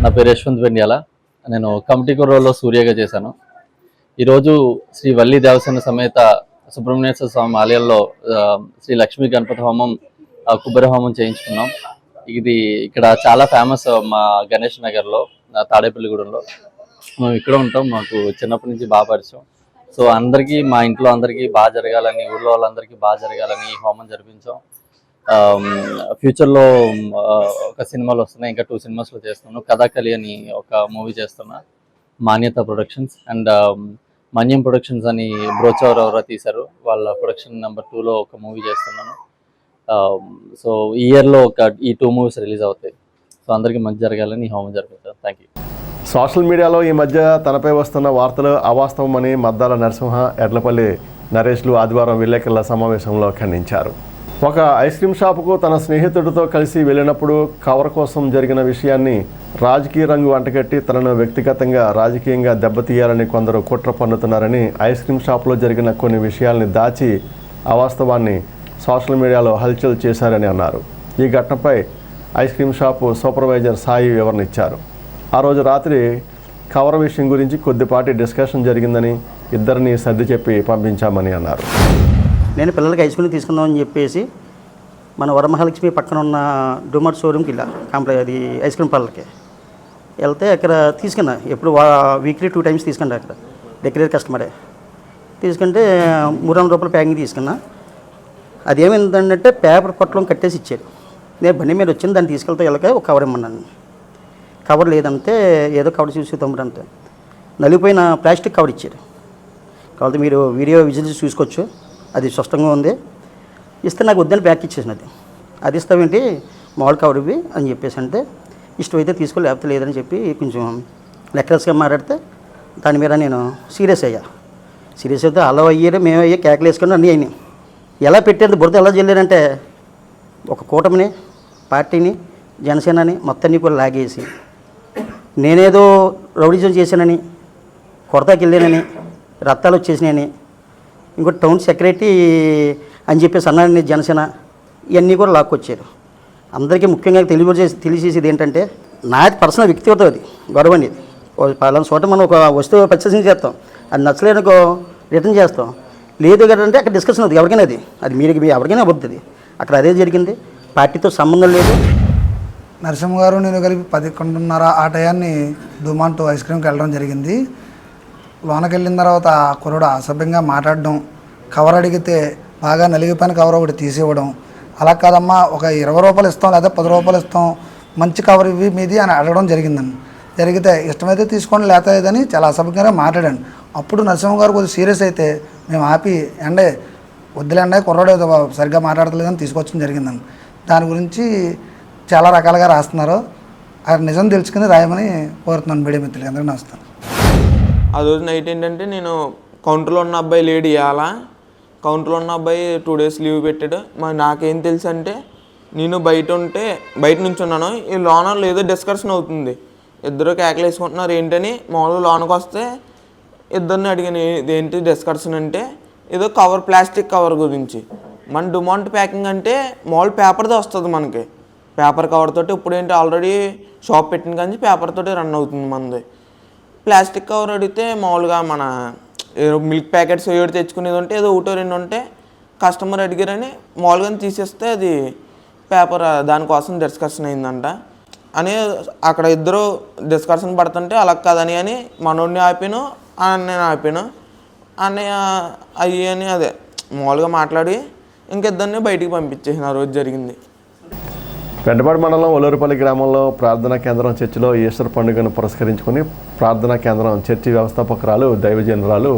నా పేరు యశ్వంత్ పెన్యాల. నేను కమిటీ కుర్రోల్లో సూర్యగా చేశాను. ఈరోజు శ్రీ వల్లి దేవసేన సమేత సుబ్రహ్మణ్యేశ్వర స్వామి ఆలయంలో శ్రీ లక్ష్మీ గణపతి హోమం, కుబ్బరి హోమం చేయించుకున్నాం. ఇది ఇక్కడ చాలా ఫేమస్ మా గణేష్ నగర్లో, తాడేపల్లిగూడెంలో. మేము ఇక్కడ ఉంటాం, మాకు చిన్నప్పటి నుంచి బాగా పరిచయం. సో అందరికీ, మా ఇంట్లో అందరికీ బాగా జరగాలని, ఊళ్ళో వాళ్ళందరికీ బాగా జరగాలని ఈ హోమం జరిపించాం. ఫ్యూచర్లో ఒక సినిమాలు వస్తున్నాయి, ఇంకా 2 సినిమాస్లో చేస్తున్నాను. కథాకళి అని ఒక మూవీ చేస్తున్నా, మాన్యత ప్రొడక్షన్స్. అండ్ మన్యం ప్రొడక్షన్స్ అని బ్రోచవర్ ఎవరో తీశారు, వాళ్ళ ప్రొడక్షన్ నెంబర్ 2లో ఒక మూవీ చేస్తున్నాను. సో ఈ ఇయర్లో ఈ 2 మూవీస్ రిలీజ్ అవుతాయి. సో అందరికీ మంచి జరగాలని ఈ హోమం జరిపించారు. Thank you. సోషల్ మీడియాలో ఈ మధ్య తనపై వస్తున్న వార్తలు అవాస్తవమని మద్దాల నరసింహ, ఎడ్లపల్లి నరేష్లు ఆదివారం విలేకరుల సమావేశంలో ఖండించారు. ఒక ఐస్ క్రీమ్ షాపుకు తన స్నేహితుడితో కలిసి వెళ్ళినప్పుడు కవర్ కోసం జరిగిన విషయాన్ని రాజకీయ రంగు అంటగట్టి తనను వ్యక్తిగతంగా రాజకీయంగా దెబ్బతీయాలని కొందరు కుట్ర పన్నుతున్నారని ఐస్ క్రీమ్ షాపులో జరిగిన కొన్ని విషయాల్ని దాచి అవాస్తవాన్ని సోషల్ మీడియాలో హల్చల్ చేశారని అన్నారు. ఈ ఘటనపై ice cream shop supervisor Sai వివరణ ఇచ్చారు. ఆ రోజు రాత్రి కవర్ విషయం గురించి కొద్దిపాటి డిస్కషన్ జరిగిందని ఇద్దరిని సర్ది చెప్పి పంపించామని అన్నారు. నేను పిల్లలకి ఐస్ క్రీమ్ తీసుకుందామని చెప్పేసి మన వరమహాలక్ష్మి పక్కన ఉన్న డూమార్ట్ షోరూమ్కి వెళ్ళా అది ఐస్ క్రీమ్ పార్లర్కి వెళ్తే అక్కడ తీసుకున్నా. ఎప్పుడు వీక్లీ 2 times తీసుకుంటా. అక్కడ రెగ్యులర్ కస్టమరే తీసుకుంటే ₹300 ప్యాకింగ్ తీసుకున్నా. అది ఏమైందంటే పేపర్ పొట్లం కట్టేసి ఇచ్చారు. నేను బండి మీద వచ్చింది, దాన్ని తీసుకెళ్తే వెళ్ళక ఒక కవర్ ఇమ్మన్నాను. కవర్ లేదంటే ఏదో కవర్ చూసి తమ్ముడంటే నలిగిపోయిన ప్లాస్టిక్ కవర్ ఇచ్చారు. కాబట్టి మీరు వీడియో విజువల్స్ చూసుకోవచ్చు, అది స్పష్టంగా ఉంది. ఇస్తే నాకు వద్దని బ్యాక్ ఇచ్చేసినది. అది ఇస్తావేంటి మామూలు కవర్ ఇవి అని చెప్పేసి అంటే ఇష్టమైతే తీసుకో లేకపోతే లేదని చెప్పి కొంచెం లెక్కలస్గా మాట్లాడితే దాని మీద నేను సీరియస్ అయ్యా. సీరియస్ అయితే అలా అయ్యారు, మేము అయ్యే కేకలు వేసుకొని అన్నీ అయినాయి. ఎలా పెట్టేది బురద ఎలా చెల్లారంటే ఒక కూటమిని, పార్టీని, జనసేనని మొత్తాన్ని కూడా లాగేసి నేనేదో రౌడిజం చేశానని, కొరతాకి వెళ్ళానని, రక్తాలు వచ్చేసినాయని, ఇంకోటి టౌన్ సెక్రటరీ అని చెప్పేసి అన్నారని జనసేన, ఇవన్నీ కూడా లాక్కొచ్చారు. అందరికీ ముఖ్యంగా తెలియజేసేది ఏంటంటే నాది పర్సనల్ వ్యక్తిగత అది గొడవ అనేది. పలానా చోట మనం ఒక వస్తువు పర్చేసింగ్ చేస్తాం, అది నచ్చలేనుకో రిటర్న్ చేస్తాం. లేదు కదంటే అక్కడ డిస్కషన్ అవుతుంది ఎవరికైనా, అది మీరు ఎవరికైనా అవుతుంది. అక్కడ అదే జరిగింది, పార్టీతో సంబంధం లేదు. నరసింహ గారు నేను కలిపి 11:30 ఆ టయాన్ని దుమాంటూ ఐస్ క్రీమ్కి వెళ్ళడం జరిగింది. లోనకి వెళ్ళిన తర్వాత ఆ కుర్రాడు అసభ్యంగా మాట్లాడడం, కవర్ అడిగితే బాగా నలిగిపోయిన కవర్ ఒకటి తీసివ్వడం, అలా కాదమ్మా ఒక ₹20 ఇస్తాం లేదా ₹10 ఇస్తాం, మంచి కవర్ ఇవి మీది అని అడగడం జరిగిందండి. జరిగితే ఇష్టమైతే తీసుకోండి లేదని చాలా అసభ్యంగా మాట్లాడాను. అప్పుడు నరసింహ గారు కొద్దిగా సీరియస్ అయితే మేము ఆపి ఎండే వద్దులేండే కుర్రాడు సరిగ్గా మాట్లాడలేదని తీసుకొచ్చడం జరిగిందండి. దాని గురించి చాలా రకాలుగా రాస్తున్నారు. అది నిజం తెలుసుకుని రాయమని కోరుతున్నాను మీడియా మిత్రులకి అందరికీ నమస్కారం. ఆ రోజు నైట్ ఏంటంటే నేను కౌంటర్లో ఉన్న అబ్బాయి లేడు, ఇవాళ కౌంటర్లో ఉన్న అబ్బాయి 2 days లీవ్ పెట్టాడు. నాకేం తెలుసు అంటే నేను బయట నుంచి ఉన్నాను, ఈ లోనర్ ఏదో డిస్కషన్ అవుతుంది, ఇద్దరు కేకలు వేసుకుంటున్నారు ఏంటని. మామూలుగా లోనకి వస్తే ఇద్దరిని అడిగాను ఏంటి డిస్కషన్ అంటే ఏదో కవర్, ప్లాస్టిక్ కవర్ గురించి. మన డిమాండ్ ప్యాకింగ్ అంటే మామూలు పేపర్తో వస్తుంది మనకి, పేపర్ కవర్ తోటి. ఇప్పుడు ఏంటి ఆల్రెడీ షాప్ పెట్టిన కానీ పేపర్ తోటి రన్ అవుతుంది మనది. ప్లాస్టిక్ కవర్ అడిగితే మామూలుగా మన మిల్క్ ప్యాకెట్స్ ఏడు తెచ్చుకునేది ఉంటే ఏదో 1-2 ఉంటే కస్టమర్ అడిగారని మామూలుగా తీసేస్తే అది పేపర్ దానికోసం డిస్కషన్ అయిందంట అని అక్కడ ఇద్దరు డిస్కషన్ పడుతుంటే అలా కాదని అని మనోడిని ఆపాను, నేను ఆపాను. అన్నయ్య అయ్యి అని అదే మామూలుగా మాట్లాడి ఇంకిద్దరిని బయటికి పంపించేసిన ఆ రోజు జరిగింది. పెద్దపాడు మండలం ఒలూరుపల్లి గ్రామంలో ప్రార్థనా కేంద్రం చర్చిలో ఈస్టర్ పండుగను పురస్కరించుకుని ప్రార్థనా కేంద్రం చర్చి వ్యవస్థాపకురాలు దైవజనురాలు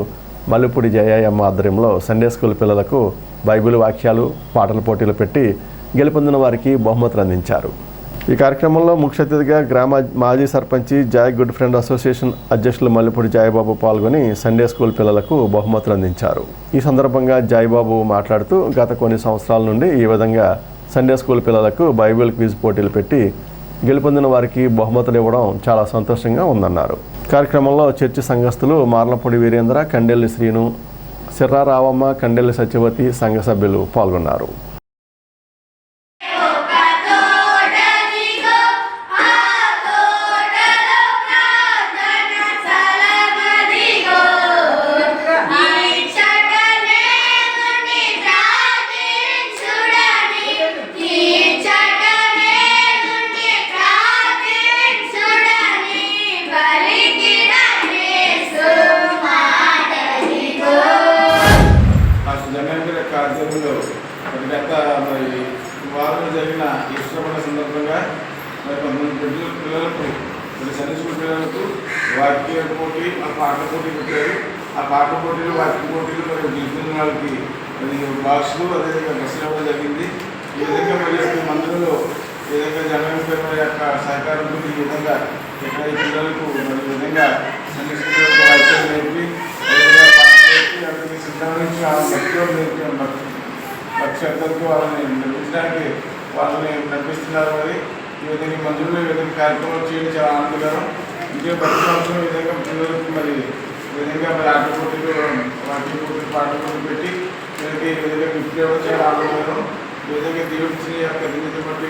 మల్లుపూడి జయమ్మ ఆధ్వర్యంలో సండే స్కూల్ పిల్లలకు బైబిల్ వాక్యాలు, పాటల పోటీలు పెట్టి గెలుపొందిన వారికి బహుమతులు అందించారు. ఈ కార్యక్రమంలో ముఖ్య అతిథిగా గ్రామ మాజీ సర్పంచి జాయ్ గుడ్ ఫ్రెండ్ అసోసియేషన్ అధ్యక్షులు మల్లుపూడి జాయబాబు పాల్గొని సండే స్కూల్ పిల్లలకు బహుమతులు అందించారు. ఈ సందర్భంగా జాయబాబు మాట్లాడుతూ గత కొన్ని సంవత్సరాల నుండి ఈ విధంగా సండే స్కూల్ పిల్లలకు బైబిల్ క్విజ్ పోటీలు పెట్టి గెలుపొందిన వారికి బహుమతులు ఇవ్వడం చాలా సంతోషంగా ఉందన్నారు. కార్యక్రమంలో చర్చి సంఘస్థులు మార్లపూడి వీరేంద్ర, కండెల్లి శ్రీను, సిర్రా రావమ్మ, కండెల్లి సత్యవతి సంఘ సభ్యులు పాల్గొన్నారు. జరిగిన ఈస్టర్ పండుగ సందర్భంగా మరి కొంతమంది పిల్లలకు సండే స్కూల్ పిల్లలకు వాక్య పోటీ, ఆ పాటల పోటీ పెట్టారు. ఆ పాటల పోటీలు, వాక్య పోటీలు మరి గెలిచిన వాళ్ళకి బాక్సులు అదేవిధంగా డ్రెస్సులు ఇవ్వడం జరిగింది. ఈ విధంగా మరి మందులలో ఈ విధంగా జనరల్ యొక్క సహకారంతో ఈ విధంగా ఇక్కడ ఈ పిల్లలకు మరి ఈ విధంగా సండే స్కూల్ వాక్యాలు నేర్పి అదేవిధంగా పాటలు నేర్పి అక్కడికి సిద్ధం నుంచి ఆ భక్తిలో నేర్పి ఎంతవరకు వాళ్ళని నడిపించడానికి వాళ్ళని నడిపిస్తున్నారు. మరి ఈ విధంగా మందులు ఈ విధంగా కార్యక్రమాలు చేయడం చాలా ఆనందకరం. ఇంకే ప్రతి సంవత్సరం ఈ విధంగా పిల్లలకు మరి ఈ విధంగా మరి ఆటల పోటీలు వాటి పోటీలు పాటల పోటీలు పెట్టి వీళ్ళకి ఈ విధంగా గిఫ్ట్ ఇవ్వడం చాలా ఆనందకరం. ఈ విధంగా దేవుడి యొక్క దిగుబడి బట్టి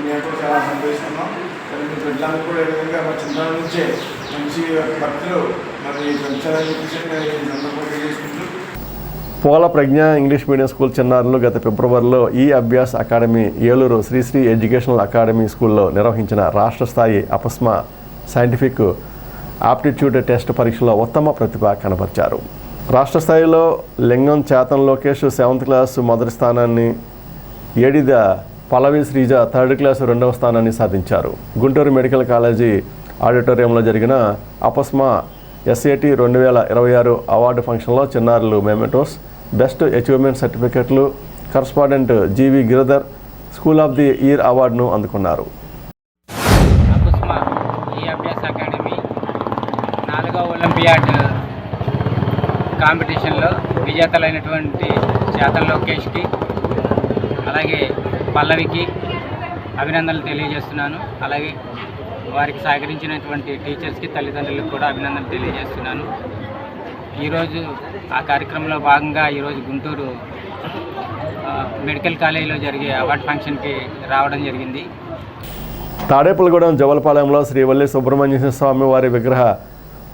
మేము కూడా చాలా సంతోషిస్తున్నాం. మరి మీ బిడ్డలందరూ కూడా ఈ విధంగా మా చిన్న నుంచే మంచి భక్తులు మరి పెంచాలని చెప్పేసి నేను సందర్భంగా తెలియజేసుకుంటూ పోల ప్రజ్ఞ ఇంగ్లీష్ మీడియం స్కూల్ చిన్నారులు గత ఫిబ్రవరిలో ఈ Abhyas academy Eluru Sri Sri educational academy స్కూల్లో నిర్వహించిన రాష్ట్ర స్థాయి అపస్మా సైంటిఫిక్ ఆప్టిట్యూడ్ టెస్ట్ పరీక్షలో ఉత్తమ ప్రతిభ కనబరిచారు. రాష్ట్ర స్థాయిలో లింగం చేతన్ లోకేష్ 7th క్లాసు మొదటి స్థానాన్ని, ఏడిద పల్లవి శ్రీజ 3rd క్లాసు 2వ స్థానాన్ని సాధించారు. గుంటూరు మెడికల్ కాలేజీ ఆడిటోరియంలో జరిగిన అపస్మా SAT 2026 అవార్డు ఫంక్షన్లో చిన్నారులు మెమెంటోస్, బెస్ట్ అచీవ్మెంట్ సర్టిఫికెట్లు, correspondent GV Giridhar school of the year అవార్డును అందుకున్నారు. అపస్మా ఈ అభ్యాస్ అకాడమీ 4వ ఒలింపియాడ్ కాంపిటీషన్లో విజేతలైనటువంటి చేతన్ లోకేష్కి అలాగే పల్లవికి అభినందనలు తెలియజేస్తున్నాను. అలాగే వారికి సహకరించినటువంటి టీచర్స్కి, తల్లిదండ్రులకు కూడా అభినందనలు తెలియజేస్తున్నాను. ఈరోజు ఆ కార్యక్రమంలో భాగంగా ఈరోజు గుంటూరు మెడికల్ కాలేజీలో జరిగే అవార్డు ఫంక్షన్కి రావడం జరిగింది. తాడేపల్లిగూడెం జవలపాలెంలో శ్రీ వల్లి సుబ్రహ్మణ్య స్వామి వారి విగ్రహ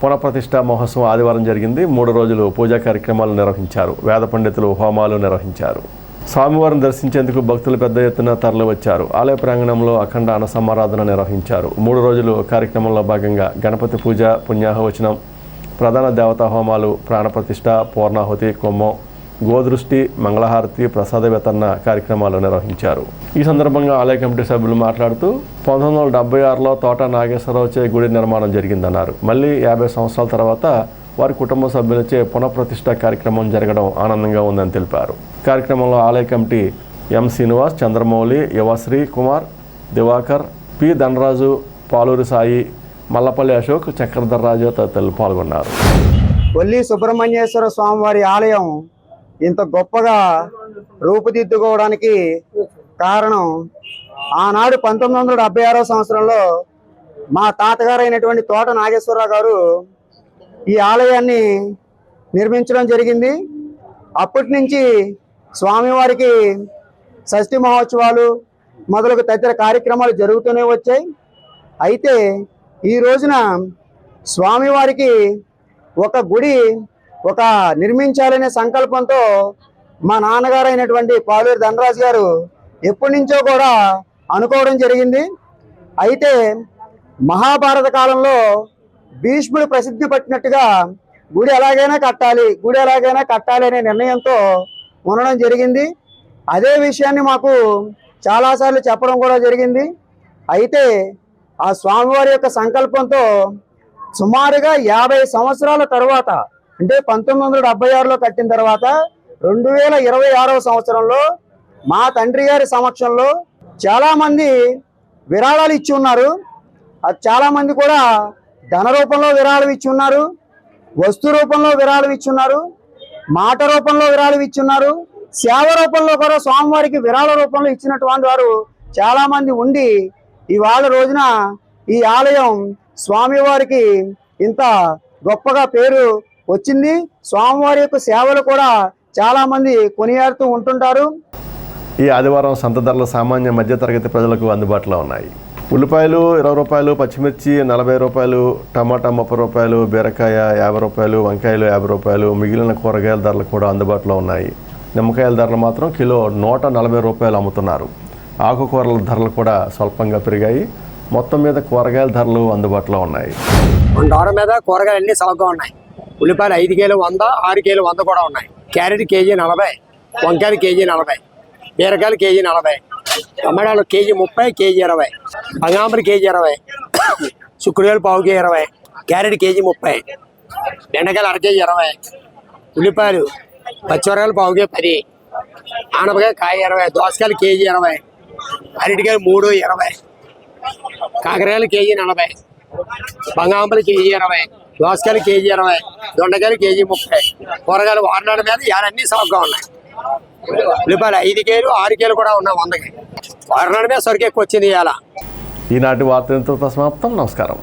పునఃప్రతిష్ఠా మహోత్సవం ఆదివారం జరిగింది. 3 రోజులు పూజా కార్యక్రమాలు నిర్వహించారు. వేద పండితులు హోమాలు నిర్వహించారు. స్వామివారిని దర్శించేందుకు భక్తులు పెద్ద ఎత్తున తరలివచ్చారు. ఆలయ ప్రాంగణంలో అఖండ అన్నసమారాధన నిర్వహించారు. 3 రోజులు కార్యక్రమంలో భాగంగా గణపతి పూజ, పుణ్యాహవచనం, ప్రధాన దేవతా హోమాలు, ప్రాణప్రతిష్ఠ, పూర్ణాహుతి, కుంభం, గోదృష్టి, మంగళహారతి, ప్రసాద వితరణ కార్యక్రమాలు నిర్వహించారు. ఈ సందర్భంగా ఆలయ కమిటీ సభ్యులు మాట్లాడుతూ 1976లో తోట నాగేశ్వరరావుచే గుడి నిర్మాణం జరిగిందన్నారు. మళ్ళీ 50 సంవత్సరాల తర్వాత వారి కుటుంబ సభ్యులచే పునఃప్రతిష్ఠ కార్యక్రమం జరగడం ఆనందంగా ఉందని తెలిపారు. కార్యక్రమంలో ఆలయ కమిటీ ఎం శ్రీనివాస్, చంద్రమౌళి, యువశ్రీ కుమార్, దివాకర్, పి ధనరాజు, పాలూరి సాయి, మల్లపల్లి అశోక్, చక్రధర్ రాజు తదితరులు పాల్గొన్నారు. వల్లి సుబ్రహ్మణ్యేశ్వర స్వామివారి ఆలయం ఇంత గొప్పగా రూపుదిద్దుకోవడానికి కారణం ఆనాడు 1976వ సంవత్సరంలో మా తాతగారు అయినటువంటి తోట నాగేశ్వరరావు గారు ఈ ఆలయాన్ని నిర్మించడం జరిగింది. అప్పటి నుంచి స్వామివారికి షష్ఠి మహోత్సవాలు మొదలగు తదితర కార్యక్రమాలు జరుగుతూనే వచ్చాయి. అయితే ఈ రోజున స్వామివారికి ఒక గుడి నిర్మించాలనే సంకల్పంతో మా నాన్నగారు అయినటువంటి పాలూరి ధనరాజు గారు ఎప్పటి నుంచో కూడా అనుకోవడం జరిగింది. అయితే మహాభారత కాలంలో భీష్ముడు ప్రసిద్ధి పట్టినట్టుగా గుడి ఎలాగైనా కట్టాలి అనే నిర్ణయంతో ఉండడం జరిగింది. అదే విషయాన్ని మాకు చాలాసార్లు చెప్పడం కూడా జరిగింది. అయితే ఆ స్వామివారి యొక్క సంకల్పంతో సుమారుగా 50 సంవత్సరాల తర్వాత, అంటే 1976లో కట్టిన తర్వాత 2026వ సంవత్సరంలో మా తండ్రి గారి సమక్షంలో చాలామంది విరాళాలు ఇచ్చి ఉన్నారు. అది చాలామంది కూడా ధన రూపంలో విరాళం ఇచ్చి ఉన్నారు, వస్తు రూపంలో విరాళం ఇచ్చి ఉన్నారు, మాట రూపంలో విరాళం ఇచ్చి ఉన్నారు, సేవ రూపంలో కూడా స్వామివారికి విరాళ రూపంలో ఇచ్చినటువంటి వారు చాలామంది ఉండి ఇవాళ రోజున ఈ ఆలయం స్వామివారికి ఇంత గొప్పగా పేరు వచ్చింది. స్వామివారి యొక్క సేవలు కూడా చాలామంది కొనియాడుతూ ఉంటుంటారు. ఈ ఆదివారం సంత ధరలు సామాన్య మధ్యతరగతి ప్రజలకు అందుబాటులో ఉన్నాయి. ఉల్లిపాయలు 20 రూపాయలు, పచ్చిమిర్చి 40 రూపాయలు, టమాటా 30 రూపాయలు, బీరకాయ 50 రూపాయలు, వంకాయలు 50 రూపాయలు, మిగిలిన కూరగాయల ధరలు కూడా అందుబాటులో ఉన్నాయి. నిమ్మకాయల ధరలు మాత్రం కిలో 140 రూపాయలు అమ్ముతున్నారు. ఆకుకూరల ధరలు కూడా స్వల్పంగా పెరిగాయి. మొత్తం మీద కూరగాయల ధరలు అందుబాటులో ఉన్నాయి. దూరం మీద కూరగాయలు అన్ని సలగ్గా ఉన్నాయి. ఉల్లిపాయలు 5 కేలు 100, 6 కేలు 100 కూడా ఉన్నాయి. క్యారెట్ కేజీ 40, వంకాయలు కేజీ 40, బీరకాయలు కేజీ 40, టమాటాలు కేజీ 30, కేజీ 20, బంగాళాదుంపలు కేజీ 20, చిక్కుడుకాయలు పావు కేజీ 20, క్యారెట్ కేజీ 30, బెండకాయలు అర కేజీ 20, ఉల్లిపాయలు పచ్చిమిరకాయలు పావు కేజీ 10, ఆనపకాయ కాయ 20, దోసకాయలు కేజీ 20, అరటికాయలు 3, 20, కాకరకాయలు కేజీ 40, బంగాళాదుంపలు కేజీ 20, దోసకాయలు కేజీ 20, దొండకాయలు కేజీ 30, కూరగాయలు వారనాడు మీద అన్ని సౌకర్యంగా ఉన్నాయి. ఉల్లిపాయలు 5 కేలు 6 కేలు కూడా ఉన్నాయి 100కి. వారణాల మీద సరుకు ఎక్కువ వచ్చింది ఇవాళ. ఈనాటి వార్త ఇంతటితో సమాప్తం. నమస్కారం.